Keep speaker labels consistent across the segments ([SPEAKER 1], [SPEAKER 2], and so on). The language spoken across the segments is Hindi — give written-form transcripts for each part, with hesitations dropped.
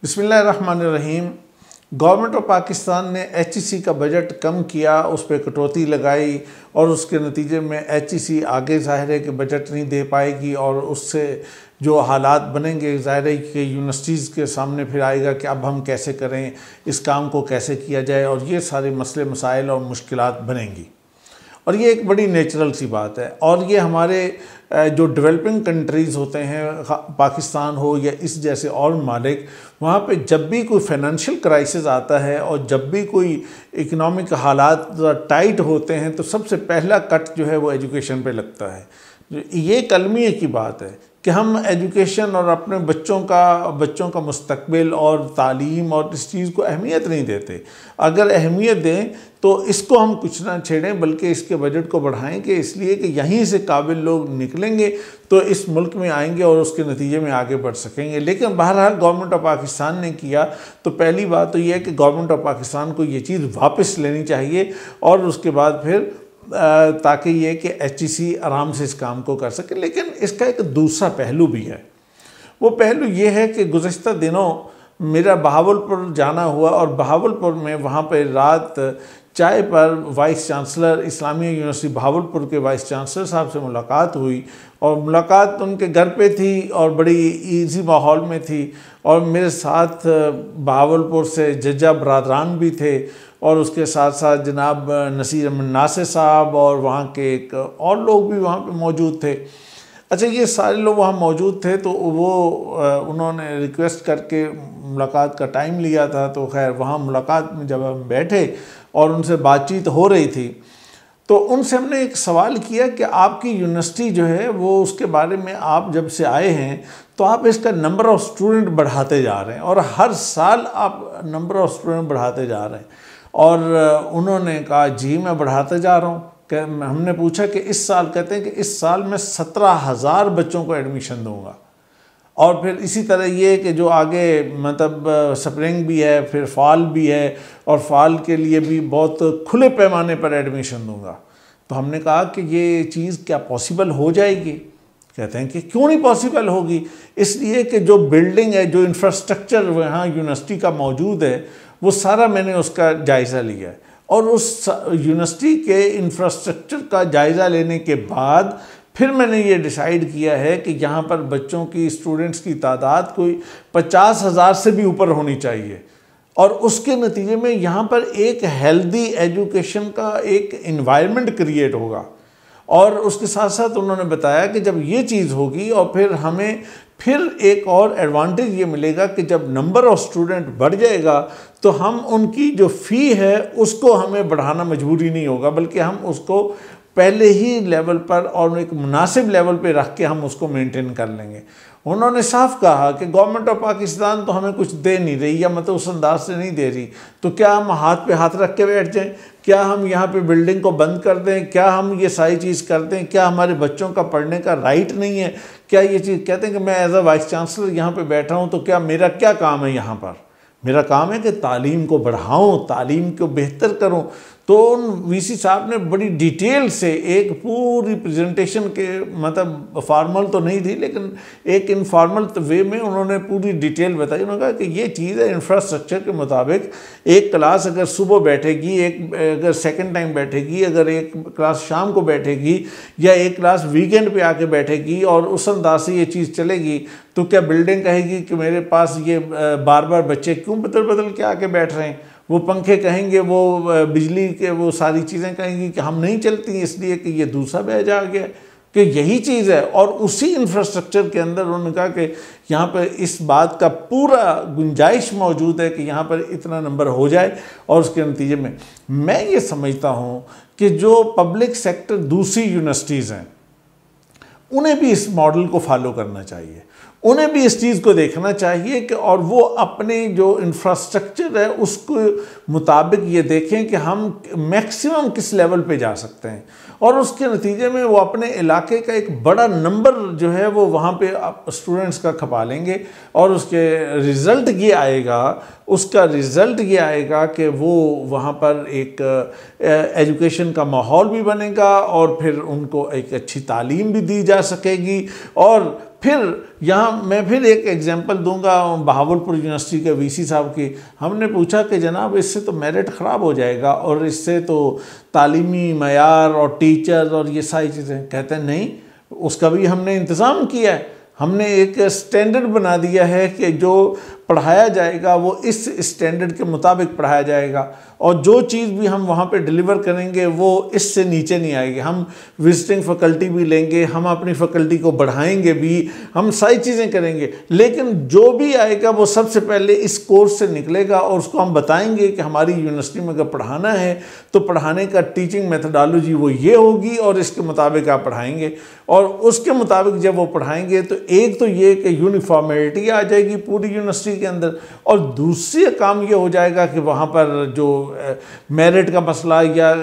[SPEAKER 1] बिस्मिल्लाहिर्रहमानिर्रहीम। गवर्नमेंट ऑफ पाकिस्तान ने एचईसी का बजट कम किया, उस पर कटौती लगाई और उसके नतीजे में एचईसी आगे ज़ाहिर है कि बजट नहीं दे पाएगी और उससे जो हालात बनेंगे ज़ाहिर है कि यूनिवर्सिटीज़ के सामने फिर आएगा कि अब हम कैसे करें, इस काम को कैसे किया जाए और ये सारे मसले मसाइल और मुश्किलात बनेंगी। और ये एक बड़ी नेचुरल सी बात है। और ये हमारे जो डेवलपिंग कंट्रीज़ होते हैं, पाकिस्तान हो या इस जैसे और ममालिक, वहाँ पे जब भी कोई फाइनेंशियल क्राइसिस आता है और जब भी कोई इकोनॉमिक हालात टाइट होते हैं तो सबसे पहला कट जो है वो एजुकेशन पे लगता है। ये कलमिए की बात है कि हम एजुकेशन और अपने बच्चों का मुस्तकबिल और तालीम और इस चीज़ को अहमियत नहीं देते। अगर अहमियत दें तो इसको हम कुछ ना छेड़ें बल्कि इसके बजट को बढ़ाएं कि इसलिए कि यहीं से काबिल लोग निकलेंगे तो इस मुल्क में आएंगे और उसके नतीजे में आगे बढ़ सकेंगे। लेकिन बहरहाल गवर्नमेंट ऑफ पाकिस्तान ने किया तो पहली बात तो यह है कि गवर्नमेंट ऑफ पाकिस्तान को ये चीज़ वापस लेनी चाहिए और उसके बाद फिर ताकि ये कि एचईसी आराम से इस काम को कर सके। लेकिन इसका एक दूसरा पहलू भी है। वो पहलू ये है कि गुज़श्ता दिनों मेरा बहावलपुर जाना हुआ और बहावलपुर में वहाँ पर रात चाय पर vice chancellor Islamia university Bahawalpur के वाइस चांसलर साहब से मुलाकात हुई और मुलाकात उनके घर पे थी और बड़ी इजी माहौल में थी। और मेरे साथ बहावलपुर से जज्जा बरादरान भी थे और उसके साथ साथ जनाब नसीर अहमद नासिर साहब और वहाँ के एक और लोग भी वहाँ पे मौजूद थे। अच्छा, ये सारे लोग वहाँ मौजूद थे तो वो उन्होंने रिक्वेस्ट करके मुलाकात का टाइम लिया था। तो खैर वहाँ मुलाकात में जब हम बैठे और उनसे बातचीत हो रही थी तो उनसे हमने एक सवाल किया कि आपकी यूनिवर्सिटी जो है वो उसके बारे में आप जब से आए हैं तो आप इसका नंबर ऑफ़ स्टूडेंट बढ़ाते जा रहे हैं और हर साल आप नंबर ऑफ़ स्टूडेंट बढ़ाते जा रहे हैं। और उन्होंने कहा जी मैं बढ़ाते जा रहा हूँ। हमने पूछा कि इस साल, कहते हैं कि इस साल मैं 17,000 बच्चों को एडमिशन दूंगा। और फिर इसी तरह ये कि जो आगे मतलब स्प्रिंग भी है, फिर फॉल भी है और फॉल के लिए भी बहुत खुले पैमाने पर एडमिशन दूंगा। तो हमने कहा कि ये चीज़ क्या पॉसिबल हो जाएगी? कहते हैं कि क्यों नहीं पॉसिबल होगी, इसलिए कि जो बिल्डिंग है, जो इंफ्रास्ट्रक्चर वहाँ यूनिवर्सिटी का मौजूद है वो सारा मैंने उसका जायज़ा लिया है। और उस यूनिवर्सिटी के इंफ्रास्ट्रक्चर का जायज़ा लेने के बाद फिर मैंने ये डिसाइड किया है कि यहाँ पर बच्चों की, स्टूडेंट्स की तादाद कोई 50,000 से भी ऊपर होनी चाहिए। और उसके नतीजे में यहाँ पर एक हेल्दी एजुकेशन का एक इन्वायरमेंट क्रिएट होगा। और उसके साथ साथ उन्होंने बताया कि जब ये चीज़ होगी और फिर हमें फिर एक और एडवांटेज ये मिलेगा कि जब नंबर ऑफ़ स्टूडेंट बढ़ जाएगा तो हम उनकी जो फ़ी है उसको हमें बढ़ाना मजबूरी नहीं होगा, बल्कि हम उसको पहले ही लेवल पर और एक मुनासिब लेवल पे रख के हम उसको मेंटेन कर लेंगे। उन्होंने साफ कहा कि गवर्नमेंट ऑफ पाकिस्तान तो हमें कुछ दे नहीं रही या मतलब उस अंदाज से नहीं दे रही, तो क्या हम हाथ पे हाथ रख के बैठ जाएं? क्या हम यहाँ पे बिल्डिंग को बंद कर दें? क्या हम ये सारी चीज़ कर दें? क्या हमारे बच्चों का पढ़ने का राइट नहीं है? क्या ये चीज़ कहते हैं कि मैं एज अ वाइस चांसलर यहाँ पे बैठा हूँ तो क्या मेरा क्या काम है यहाँ पर? मेरा काम है कि तालीम को बढ़ाऊँ, तालीम को बेहतर करूँ। तो उन वीसी साहब ने बड़ी डिटेल से एक पूरी प्रेजेंटेशन के, मतलब फॉर्मल तो नहीं थी लेकिन एक इनफॉर्मल वे में उन्होंने पूरी डिटेल बताई। उन्होंने कहा कि ये चीज़ है, इंफ्रास्ट्रक्चर के मुताबिक एक क्लास अगर सुबह बैठेगी, एक अगर सेकंड टाइम बैठेगी, अगर एक क्लास शाम को बैठेगी या एक क्लास वीकेंड पे आके बैठेगी और उस अंदाज से ये चीज़ चलेगी तो क्या बिल्डिंग कहेगी कि मेरे पास ये बार बार बच्चे क्यों बदल बदल के आके बैठ रहे हैं? वो पंखे कहेंगे, वो बिजली के वो सारी चीज़ें कहेंगी कि हम नहीं चलती इसलिए कि ये दूसरा बैच आ गया, कि यही चीज़ है। और उसी इंफ्रास्ट्रक्चर के अंदर उन्होंने कहा कि यहाँ पर इस बात का पूरा गुंजाइश मौजूद है कि यहाँ पर इतना नंबर हो जाए। और उसके नतीजे में मैं ये समझता हूँ कि जो पब्लिक सेक्टर दूसरी यूनिवर्सिटीज़ हैं उन्हें भी इस मॉडल को फॉलो करना चाहिए, उन्हें भी इस चीज़ को देखना चाहिए कि और वो अपने जो इंफ्रास्ट्रक्चर है उसको मुताबिक ये देखें कि हम मैक्सिमम किस लेवल पे जा सकते हैं। और उसके नतीजे में वो अपने इलाके का एक बड़ा नंबर जो है वो वहाँ पे स्टूडेंट्स का खपा लेंगे और उसके रिज़ल्ट ये आएगा, उसका रिज़ल्ट ये आएगा कि वो वहाँ पर एक एजुकेशन का माहौल भी बनेगा और फिर उनको एक अच्छी तालीम भी दी जा सकेगी और फिर यहाँ मैं फिर एक एग्जांपल दूंगा बहावलपुर यूनिवर्सिटी के वीसी साहब की। हमने पूछा कि जनाब इससे तो मेरिट ख़राब हो जाएगा और इससे तो तालीमी मयार और टीचर और ये सारी चीज़ें। कहते हैं नहीं, उसका भी हमने इंतज़ाम किया है। हमने एक स्टैंडर्ड बना दिया है कि जो पढ़ाया जाएगा वो इस स्टैंडर्ड के मुताबिक पढ़ाया जाएगा और जो चीज़ भी हम वहाँ पे डिलीवर करेंगे वो इससे नीचे नहीं आएगी। हम विजिटिंग फैकल्टी भी लेंगे, हम अपनी फैकल्टी को बढ़ाएंगे भी, हम सारी चीज़ें करेंगे, लेकिन जो भी आएगा वो सबसे पहले इस कोर्स से निकलेगा और उसको हम बताएंगे कि हमारी यूनिवर्सिटी में अगर पढ़ाना है तो पढ़ाने का टीचिंग मेथडोलॉजी वो ये होगी और इसके मुताबिक आप पढ़ाएंगे। और उसके मुताबिक जब वो पढ़ाएंगे तो एक तो ये कि यूनिफॉर्मेलिटी आ जाएगी पूरी यूनिवर्सिटी के अंदर, और दूसरी काम ये हो जाएगा कि वहाँ पर जो मेरिट का मसला या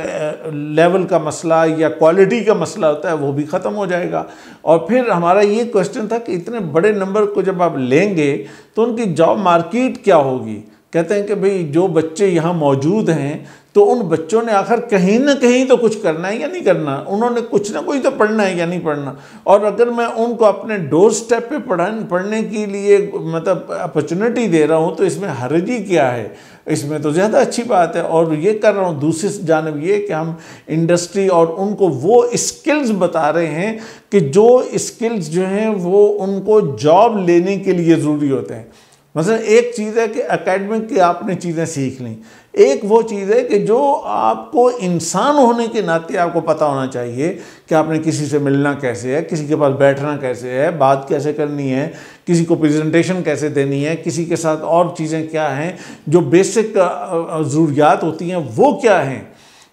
[SPEAKER 1] लेवल का मसला या क्वालिटी का मसला होता है वो भी ख़त्म हो जाएगा। और फिर हमारा ये क्वेश्चन था कि इतने बड़े नंबर को जब आप लेंगे तो उनकी जॉब मार्केट क्या होगी। कहते हैं कि भाई जो बच्चे यहाँ मौजूद हैं तो उन बच्चों ने आखिर कहीं ना कहीं तो कुछ करना है या नहीं करना, उन्होंने कुछ ना कुछ तो पढ़ना है या नहीं पढ़ना। और अगर मैं उनको अपने डोर स्टेप पे पढ़ने के लिए मतलब अपॉर्चुनिटी दे रहा हूँ तो इसमें हर्ज ही क्या है, इसमें तो ज़्यादा अच्छी बात है। और ये कर रहा हूँ। दूसरी जानब ये कि हम इंडस्ट्री और उनको वो स्किल्स बता रहे हैं कि जो स्किल्स जो हैं वो उनको जॉब लेने के लिए ज़रूरी होते हैं। मतलब एक चीज़ है कि एकेडमिक की आपने चीज़ें सीख ली, एक वो चीज़ है कि जो आपको इंसान होने के नाते आपको पता होना चाहिए कि आपने किसी से मिलना कैसे है, किसी के पास बैठना कैसे है, बात कैसे करनी है, किसी को प्रेजेंटेशन कैसे देनी है, किसी के साथ और चीज़ें क्या हैं, जो बेसिक ज़रूरियात होती हैं वो क्या हैं।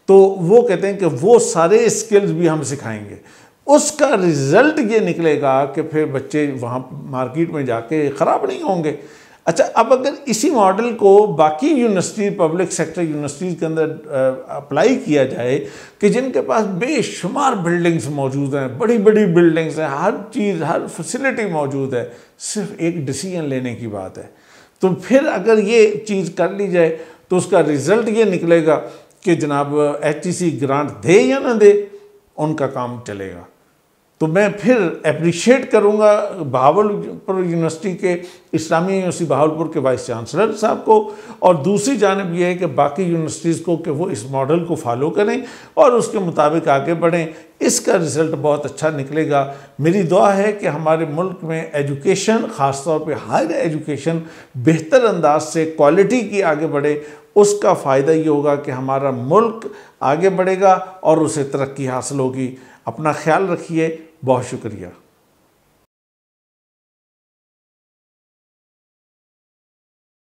[SPEAKER 1] तो वो कहते हैं कि वो सारे स्किल्स भी हम सिखाएंगे। उसका रिज़ल्ट ये निकलेगा कि फिर बच्चे वहाँ मार्केट में जाके ख़राब नहीं होंगे। अच्छा, अब अगर इसी मॉडल को बाकी यूनिवर्सिटी पब्लिक सेक्टर यूनिवर्सिटीज़ के अंदर अप्लाई किया जाए कि जिनके पास बेशुमार बिल्डिंग्स मौजूद हैं, बड़ी बड़ी बिल्डिंग्स हैं, हर चीज़ हर फैसिलिटी मौजूद है, सिर्फ एक डिसीजन लेने की बात है, तो फिर अगर ये चीज़ कर ली जाए तो उसका रिज़ल्ट ये निकलेगा कि जनाब HEC ग्रांट दे या ना दे, उनका काम चलेगा। तो मैं फिर अप्रिशिएट करूंगा बहावलपुर यूनिवर्सिटी के इस्लामिया यूनिवर्सिटी बहावलपुर के वाइस चांसलर साहब को, और दूसरी जानब यह है कि बाकी यूनिवर्सिटीज़ को कि वो इस मॉडल को फॉलो करें और उसके मुताबिक आगे बढ़ें। इसका रिज़ल्ट बहुत अच्छा निकलेगा। मेरी दुआ है कि हमारे मुल्क में एजुकेशन, ख़ास तौर पे हायर एजुकेशन बेहतर अंदाज से क्वालिटी की आगे बढ़े। उसका फ़ायदा ये होगा कि हमारा मुल्क आगे बढ़ेगा और उसे तरक्की हासिल होगी। अपना ख्याल रखिए। बहुत शुक्रिया।